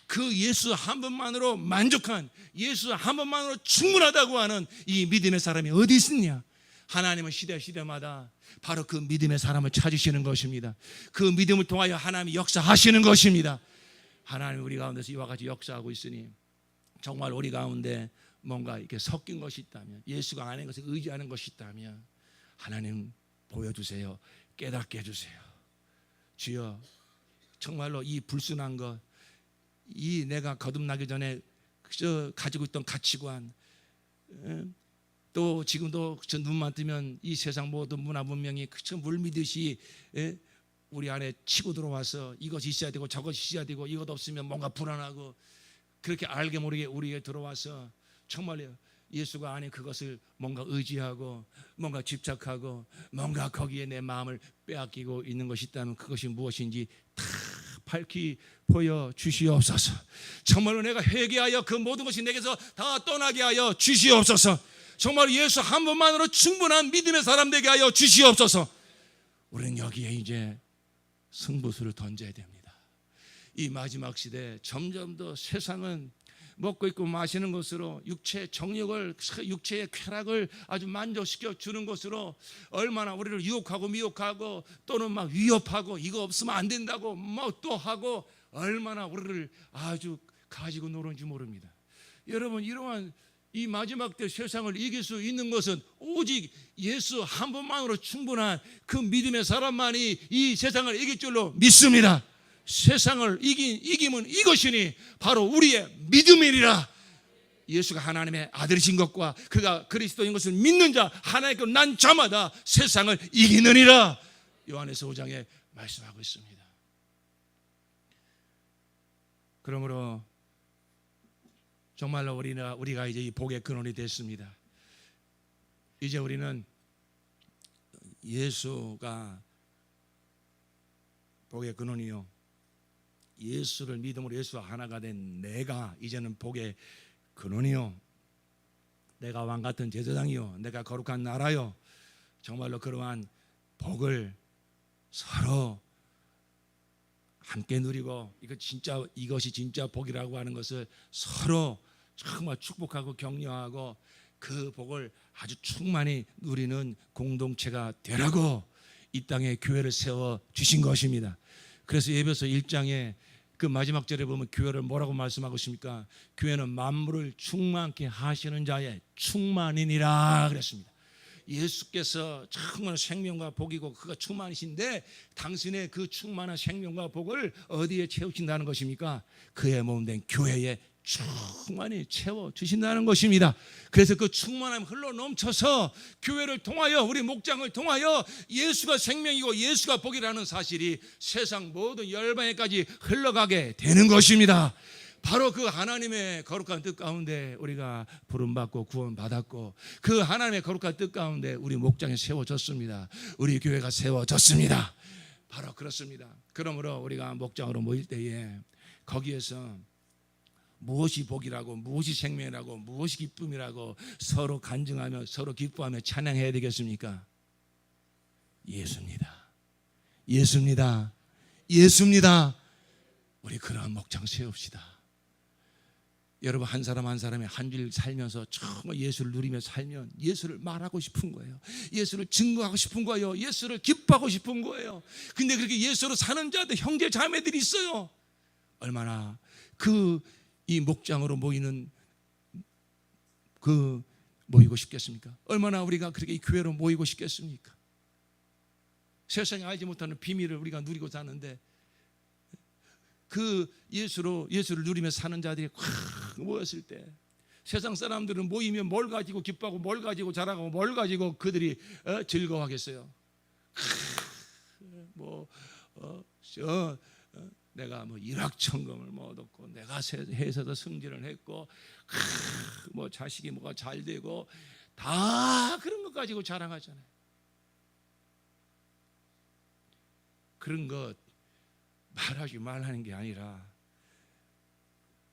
그 예수 한 분만으로 만족한, 예수 한 분만으로 충분하다고 하는 이 믿음의 사람이 어디 있느냐? 하나님은 시대마다 바로 그 믿음의 사람을 찾으시는 것입니다. 그 믿음을 통하여 하나님이 역사하시는 것입니다. 하나님 우리 가운데서 이와 같이 역사하고 있으니 정말 우리 가운데 뭔가 이렇게 섞인 것이 있다면, 예수가 아닌 것을 의지하는 것이 있다면 하나님 보여주세요. 깨닫게 해주세요. 주여, 정말로 이 불순한 것, 이 내가 거듭나기 전에 가지고 있던 가치관, 또 지금도 저 눈만 뜨면 이 세상 모든 문화 문명이 그저 물미듯이 우리 안에 치고 들어와서 이것이 있어야 되고 저것이 있어야 되고 이것 없으면 뭔가 불안하고, 그렇게 알게 모르게 우리에게 들어와서 정말요, 예수가 아닌 그것을 뭔가 의지하고 뭔가 집착하고 뭔가 거기에 내 마음을 빼앗기고 있는 것이 있다면 그것이 무엇인지 다 밝히 보여주시옵소서. 정말로 내가 회개하여 그 모든 것이 내게서 다 떠나게 하여 주시옵소서. 정말 예수 한 분만으로 충분한 믿음의 사람 되게 하여 주시옵소서. 우리는 여기에 이제 승부수를 던져야 됩니다. 이 마지막 시대에 점점 더 세상은 먹고 있고 마시는 것으로 육체의 정욕을, 육체의 쾌락을 아주 만족시켜 주는 것으로 얼마나 우리를 유혹하고 미혹하고 또는 막 위협하고 이거 없으면 안 된다고 뭐 또 하고 얼마나 우리를 아주 가지고 노는지 모릅니다. 여러분, 이러한 이 마지막 때 세상을 이길 수 있는 것은 오직 예수 한 분만으로 충분한 그 믿음의 사람만이 이 세상을 이길 줄로 믿습니다. 세상을 이김은 이것이니 바로 우리의 믿음이니라. 예수가 하나님의 아들이신 것과 그가 그리스도인 것을 믿는 자, 하나님께 난 자마다 세상을 이기느니라. 요한에서 5장에 말씀하고 있습니다. 그러므로 정말로 우리가 이제 이 복의 근원이 됐습니다. 이제 우리는 예수가 복의 근원이요, 예수를 믿음으로 예수와 하나가 된 내가 이제는 복의 근원이요, 내가 왕같은 제사장이요, 내가 거룩한 나라요, 정말로 그러한 복을 서로 함께 누리고 이것이 진짜 복이라고 하는 것을 서로 정말 축복하고 격려하고 그 복을 아주 충만히 누리는 공동체가 되라고 이 땅에 교회를 세워 주신 것입니다. 그래서 에베소 1장에 그 마지막 절에 보면 교회를 뭐라고 말씀하고 있습니까? 교회는 만물을 충만케 하시는 자의 충만이니라 그랬습니다. 예수께서 정말 생명과 복이고 그가 충만이신데 당신의 그 충만한 생명과 복을 어디에 채우신다는 것입니까? 그의 몸 된 교회에 충만히 채워주신다는 것입니다. 그래서 그 충만함이 흘러넘쳐서 교회를 통하여, 우리 목장을 통하여 예수가 생명이고 예수가 복이라는 사실이 세상 모든 열방에까지 흘러가게 되는 것입니다. 바로 그 하나님의 거룩한 뜻 가운데 우리가 부름받고 구원받았고 그 하나님의 거룩한 뜻 가운데 우리 목장이 세워졌습니다. 우리 교회가 세워졌습니다. 바로 그렇습니다. 그러므로 우리가 목장으로 모일 때에 거기에서 무엇이 복이라고, 무엇이 생명이라고, 무엇이 기쁨이라고 서로 간증하며 서로 기뻐하며 찬양해야 되겠습니까? 예수입니다. 예수입니다. 예수입니다. 우리 그러한 목장 세웁시다. 여러분 한 사람 한 사람이 한 줄 살면서 정말 예수를 누리며 살면 예수를 말하고 싶은 거예요. 예수를 증거하고 싶은 거예요. 예수를 기뻐하고 싶은 거예요. 근데 그렇게 예수로 사는 자들 형제 자매들이 있어요. 얼마나 이 목장으로 모이는 모이고 싶겠습니까? 얼마나 우리가 그렇게 이 교회로 모이고 싶겠습니까? 세상에 알지 못하는 비밀을 우리가 누리고 사는데 예수를 누리며 사는 자들이 확 모였을 때 세상 사람들은 모이면 뭘 가지고 기뻐하고 뭘 가지고 자랑하고 뭘 가지고 그들이 즐거워하겠어요. 내가 일확천금을 얻었고 내가 회사에서 승진을 했고 자식이 뭐가 잘 되고 다 그런 것 가지고 자랑하잖아요. 그런 것 말하지 말라는 게 아니라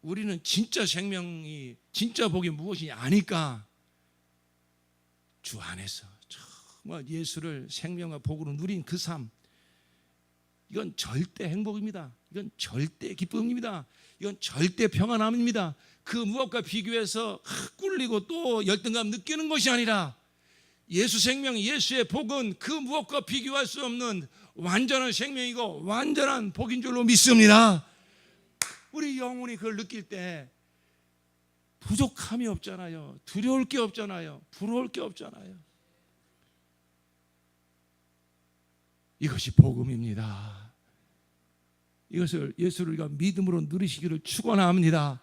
우리는 진짜 생명이 진짜 복이 무엇이냐 아니까 주 안에서 정말 예수를 생명과 복으로 누린 그 삶, 이건 절대 행복입니다. 이건 절대 기쁨입니다. 이건 절대 평안함입니다. 그 무엇과 비교해서 꿀리고 또 열등감 느끼는 것이 아니라 예수 생명, 예수의 복은 그 무엇과 비교할 수 없는 완전한 생명이고 완전한 복인 줄로 믿습니다. 우리 영혼이 그걸 느낄 때 부족함이 없잖아요. 두려울 게 없잖아요. 부러울 게 없잖아요. 이것이 복음입니다. 이것을 예수를 우리가 믿음으로 누리시기를 축원합니다.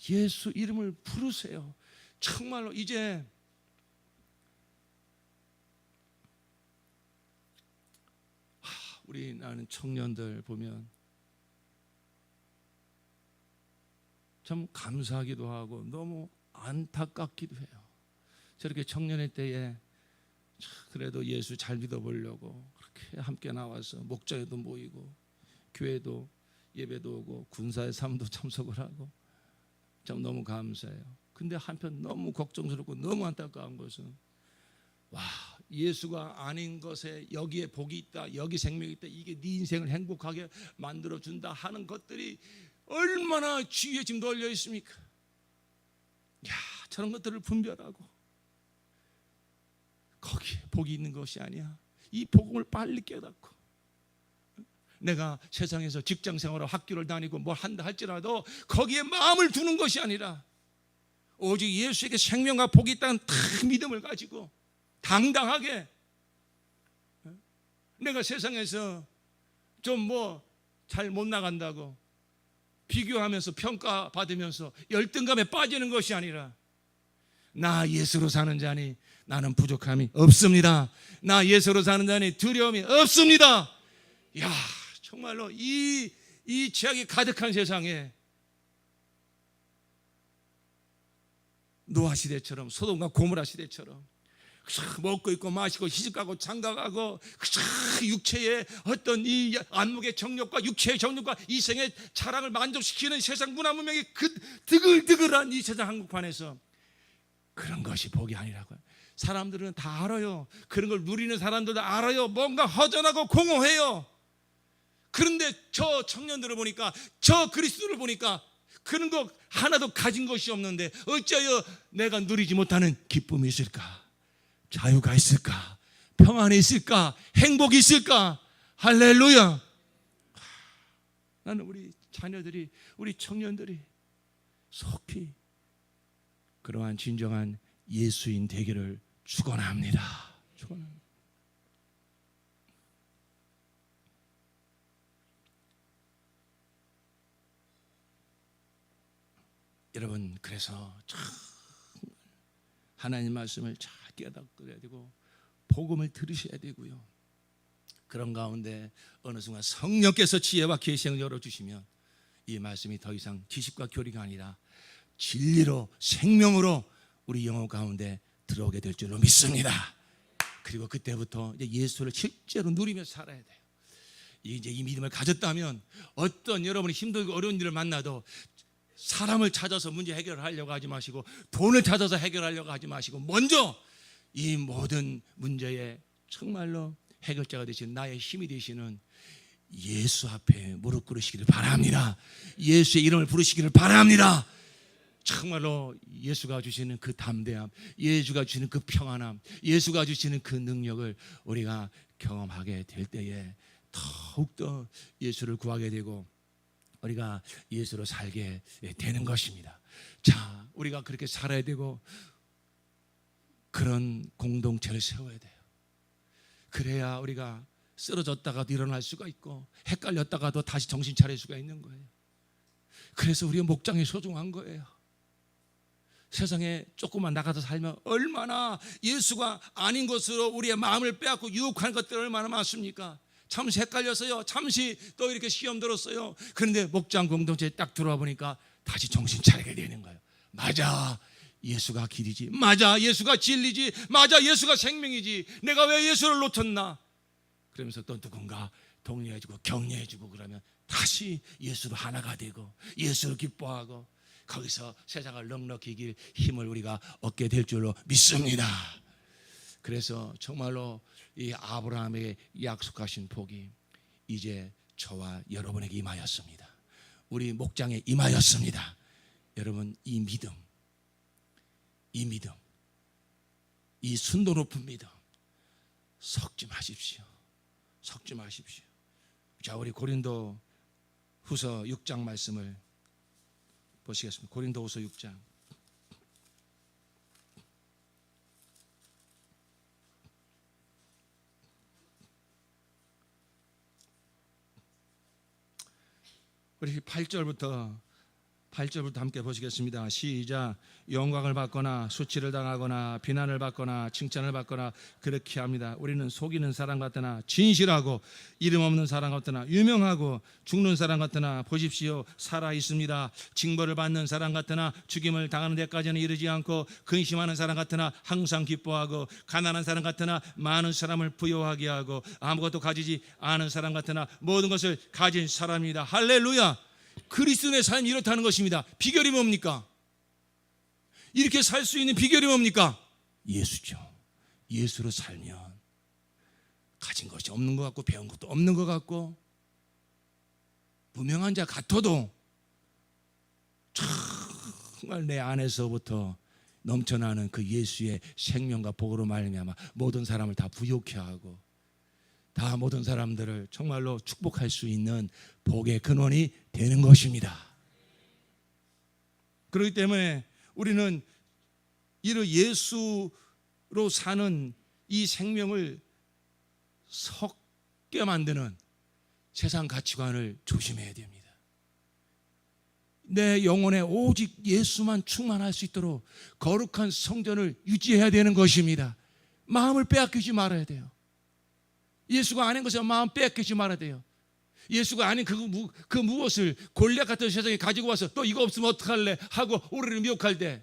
예수 이름을 부르세요. 정말로 이제 우리 나는 청년들 보면 참 감사하기도 하고 너무 안타깝기도 해요. 저렇게 청년의 때에 그래도 예수 잘 믿어보려고 그렇게 함께 나와서 목장에도 모이고 교회도 예배도 오고 군사의 삶도 참석을 하고 참 너무 감사해요. 근데 한편 너무 걱정스럽고 너무 안타까운 것은 예수가 아닌 것에 여기에 복이 있다, 여기 생명이 있다, 이게 네 인생을 행복하게 만들어준다 하는 것들이 얼마나 주위에 지금 널려 있습니까? 저런 것들을 분별하고 거기에 복이 있는 것이 아니야. 이 복음을 빨리 깨닫고 내가 세상에서 직장 생활을 학교를 다니고 뭘 한다 할지라도 거기에 마음을 두는 것이 아니라 오직 예수에게 생명과 복이 있다는 딱 믿음을 가지고 당당하게 내가 세상에서 좀 잘 못 나간다고 비교하면서 평가받으면서 열등감에 빠지는 것이 아니라 나 예수로 사는 자니 나는 부족함이 없습니다. 나 예수로 사는 자니 두려움이 없습니다. 정말로 이 죄악이 가득한 세상에 노아 시대처럼 소돔과 고모라 시대처럼 먹고 있고 마시고 시집가고 장가가고 육체의 어떤 이 안목의 정욕과 육체의 정욕과 이생의 자랑을 만족시키는 세상 문화 문명의 그 드글드글한 이 세상 한국판에서 그런 것이 복이 아니라고요. 사람들은 다 알아요. 그런 걸 누리는 사람들도 알아요. 뭔가 허전하고 공허해요. 그런데 저 청년들을 보니까 저 그리스도를 보니까 그런 거 하나도 가진 것이 없는데 어찌하여 내가 누리지 못하는 기쁨이 있을까? 자유가 있을까? 평안이 있을까? 행복이 있을까? 할렐루야. 나는 우리 자녀들이, 우리 청년들이 속히 그러한 진정한 예수인 되기를 축원합니다. 축원합니다. 여러분, 그래서 참 하나님 말씀을 잘 깨닫게 되고 복음을 들으셔야 되고요. 그런 가운데 어느 순간 성령께서 지혜와 계시를 열어주시면 이 말씀이 더 이상 지식과 교리가 아니라 진리로 생명으로 우리 영혼 가운데 들어오게 될 줄로 믿습니다. 그리고 그때부터 이제 예수를 실제로 누리며 살아야 돼요. 이제 이 믿음을 가졌다면 어떤 여러분이 힘들고 어려운 일을 만나도 사람을 찾아서 문제 해결을 하려고 하지 마시고 돈을 찾아서 해결하려고 하지 마시고 먼저 이 모든 문제에 정말로 해결자가 되시는 나의 힘이 되시는 예수 앞에 무릎 꿇으시기를 바랍니다. 예수의 이름을 부르시기를 바랍니다. 정말로 예수가 주시는 그 담대함, 예수가 주시는 그 평안함, 예수가 주시는 그 능력을 우리가 경험하게 될 때에 더욱더 예수를 구하게 되고 우리가 예수로 살게 되는 것입니다. 자, 우리가 그렇게 살아야 되고 그런 공동체를 세워야 돼요. 그래야 우리가 쓰러졌다가도 일어날 수가 있고 헷갈렸다가도 다시 정신 차릴 수가 있는 거예요. 그래서 우리의 목장이 소중한 거예요. 세상에 조금만 나가서 살면 얼마나 예수가 아닌 것으로 우리의 마음을 빼앗고 유혹하는 것들 얼마나 많습니까? 잠시 헷갈렸어요. 잠시 또 이렇게 시험 들었어요. 그런데 목장 공동체에 딱 들어와 보니까 다시 정신 차리게 되는 거예요. 맞아, 예수가 길이지. 맞아, 예수가 진리지. 맞아, 예수가 생명이지. 내가 왜 예수를 놓쳤나? 그러면서 또 누군가 독려해주고 격려해주고 그러면 다시 예수로 하나가 되고 예수를 기뻐하고 거기서 세상을 넉넉히 이길 힘을 우리가 얻게 될 줄로 믿습니다. 그래서 정말로 이 아브라함에게 약속하신 복이 이제 저와 여러분에게 임하였습니다. 우리 목장에 임하였습니다. 여러분, 이 믿음, 이 순도 높은 믿음 섞지 마십시오. 섞지 마십시오. 자, 우리 고린도 후서 6장 말씀을 보시겠습니다. 고린도 후서 6장. 우리 8절부터 함께 보시겠습니다. 시작. 영광을 받거나 수치를 당하거나 비난을 받거나 칭찬을 받거나 그렇게 합니다. 우리는 속이는 사람 같으나 진실하고 이름 없는 사람 같으나 유명하고 죽는 사람 같으나 보십시오, 살아 있습니다. 징벌을 받는 사람 같으나 죽임을 당하는 데까지는 이르지 않고 근심하는 사람 같으나 항상 기뻐하고 가난한 사람 같으나 많은 사람을 부요하게 하고 아무것도 가지지 않은 사람 같으나 모든 것을 가진 사람입니다. 할렐루야. 그리스도의 삶이 이렇다는 것입니다. 비결이 뭡니까? 이렇게 살 수 있는 비결이 뭡니까? 예수죠. 예수로 살면 가진 것이 없는 것 같고 배운 것도 없는 것 같고 무명한 자 같아도 정말 내 안에서부터 넘쳐나는 그 예수의 생명과 복으로 말미암아 모든 사람을 다 부욕해 하고 다 모든 사람들을 정말로 축복할 수 있는 복의 근원이 되는 것입니다. 그렇기 때문에 우리는 이런 예수로 사는 이 생명을 섞게 만드는 세상 가치관을 조심해야 됩니다. 내 영혼에 오직 예수만 충만할 수 있도록 거룩한 성전을 유지해야 되는 것입니다. 마음을 빼앗기지 말아야 돼요. 예수가 아닌 것에 마음 빼앗기지 말아야 돼요. 예수가 아닌 그 무엇을 골리앗 같은 세상에 가지고 와서 또 이거 없으면 어떡할래 하고 우리를 미혹할 때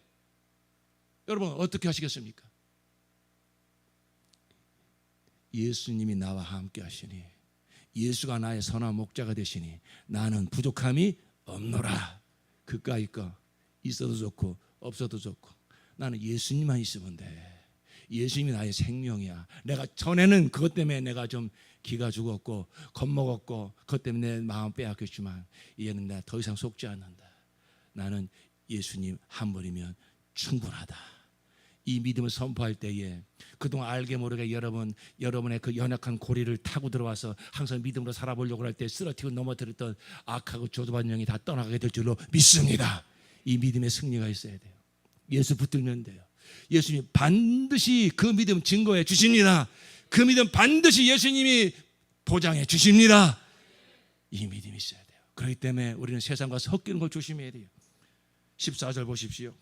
여러분 어떻게 하시겠습니까? 예수님이 나와 함께 하시니 예수가 나의 선한 목자가 되시니 나는 부족함이 없노라. 그까이 거 있어도 좋고 없어도 좋고 나는 예수님만 있으면 돼. 예수님이 나의 생명이야. 내가 전에는 그것 때문에 내가 좀 기가 죽었고 겁먹었고 그것 때문에 내 마음 빼앗겼지만 이제는 내가 더 이상 속지 않는다. 나는 예수님 한 분이면 충분하다. 이 믿음을 선포할 때에 그동안 알게 모르게 여러분의 그 연약한 고리를 타고 들어와서 항상 믿음으로 살아보려고 할 때 쓰러뜨리고 넘어뜨렸던 악하고 조도반 영이 다 떠나가게 될 줄로 믿습니다. 이 믿음의 승리가 있어야 돼요. 예수 붙들면 돼요. 예수님이 반드시 그 믿음 증거해 주십니다. 그 믿음 반드시 예수님이 보장해 주십니다. 이 믿음이 있어야 돼요. 그렇기 때문에 우리는 세상과 섞이는 걸 조심해야 돼요. 14절 보십시오.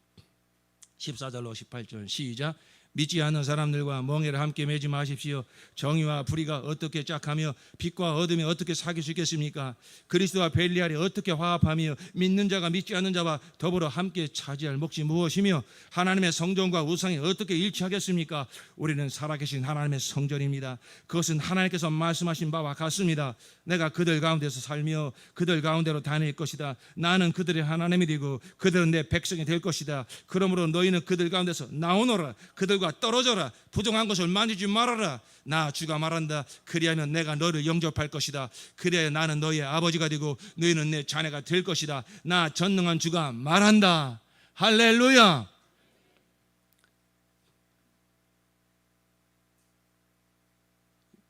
14절로 18절 시작. 믿지 않는 사람들과 멍에를 함께 매지 마십시오. 정의와 불의가 어떻게 짝하며 빛과 어둠이 어떻게 사귈 수 있겠습니까? 그리스도와 벨리알이 어떻게 화합하며 믿는 자가 믿지 않는 자와 더불어 함께 차지할 몫이 무엇이며 하나님의 성전과 우상이 어떻게 일치하겠습니까? 우리는 살아계신 하나님의 성전입니다. 그것은 하나님께서 말씀하신 바와 같습니다. 내가 그들 가운데서 살며 그들 가운데로 다닐 것이다. 나는 그들의 하나님이 되고 그들은 내 백성이 될 것이다. 그러므로 너희는 그들 가운데서 나오너라. 그들과 떨어져라. 부정한 것을 만지지 말아라. 나 주가 말한다. 그리하면 내가 너를 영접할 것이다. 그래야 나는 너희의 아버지가 되고 너희는 내 자녀가 될 것이다. 나 전능한 주가 말한다. 할렐루야.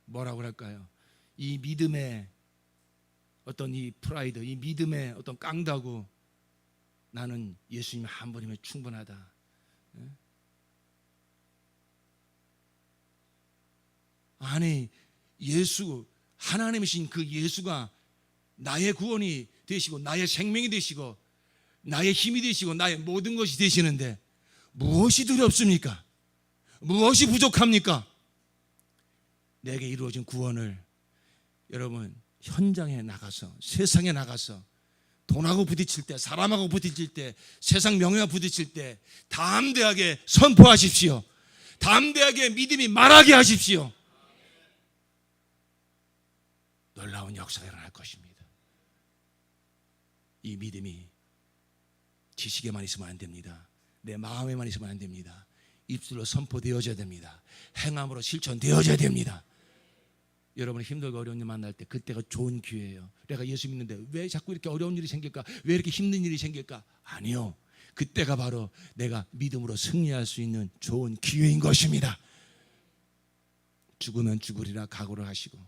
뭐라고 할까요? 이 믿음의 어떤 이 프라이드, 이 믿음의 어떤 깡다구, 나는 예수님 한 분이면 충분하다. 아니, 예수, 하나님이신 그 예수가 나의 구원이 되시고 나의 생명이 되시고 나의 힘이 되시고 나의 모든 것이 되시는데 무엇이 두렵습니까? 무엇이 부족합니까? 내게 이루어진 구원을 여러분 현장에 나가서, 세상에 나가서 돈하고 부딪힐 때, 사람하고 부딪힐 때, 세상 명예와 부딪힐 때 담대하게 선포하십시오. 담대하게 믿음이 말하게 하십시오. 놀라운 역사가 일어날 것입니다. 이 믿음이 지식에만 있으면 안 됩니다. 내 마음에만 있으면 안 됩니다. 입술로 선포되어져야 됩니다. 행함으로 실천되어져야 됩니다. 여러분이 힘들고 어려운 일 만날 때 그때가 좋은 기회예요. 내가 예수 믿는데 왜 자꾸 이렇게 어려운 일이 생길까? 왜 이렇게 힘든 일이 생길까? 아니요. 그때가 바로 내가 믿음으로 승리할 수 있는 좋은 기회인 것입니다. 죽으면 죽으리라 각오를 하시고,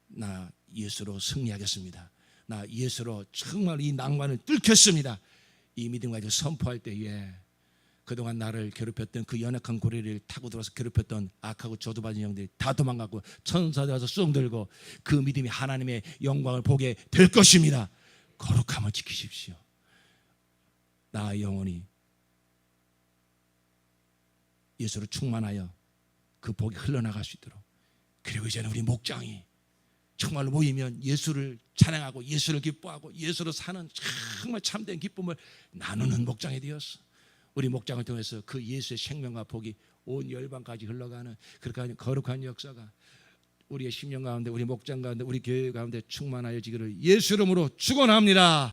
나 예수로 승리하겠습니다. 나 예수로 정말 이 낭만을 뚫겠습니다. 이 믿음 가지고 선포할 때에 그동안 나를 괴롭혔던 그 연약한 고리를 타고 들어서 괴롭혔던 악하고 저주받은 영들이 다 도망가고 천사들 와서 쑥 들고 그 믿음이 하나님의 영광을 보게 될 것입니다. 거룩함을 지키십시오. 나의 영혼이 예수로 충만하여 그 복이 흘러나갈 수 있도록, 그리고 이제는 우리 목장이 정말로 모이면 예수를 찬양하고 예수를 기뻐하고 예수로 사는 정말 참된 기쁨을 나누는 목장이 되었어. 우리 목장을 통해서 그 예수의 생명과 복이 온 열방까지 흘러가는 그렇게 거룩한 역사가 우리의 심령 가운데, 우리 목장 가운데, 우리 교회 가운데 충만하여지기를 예수 이름으로 축원합니다.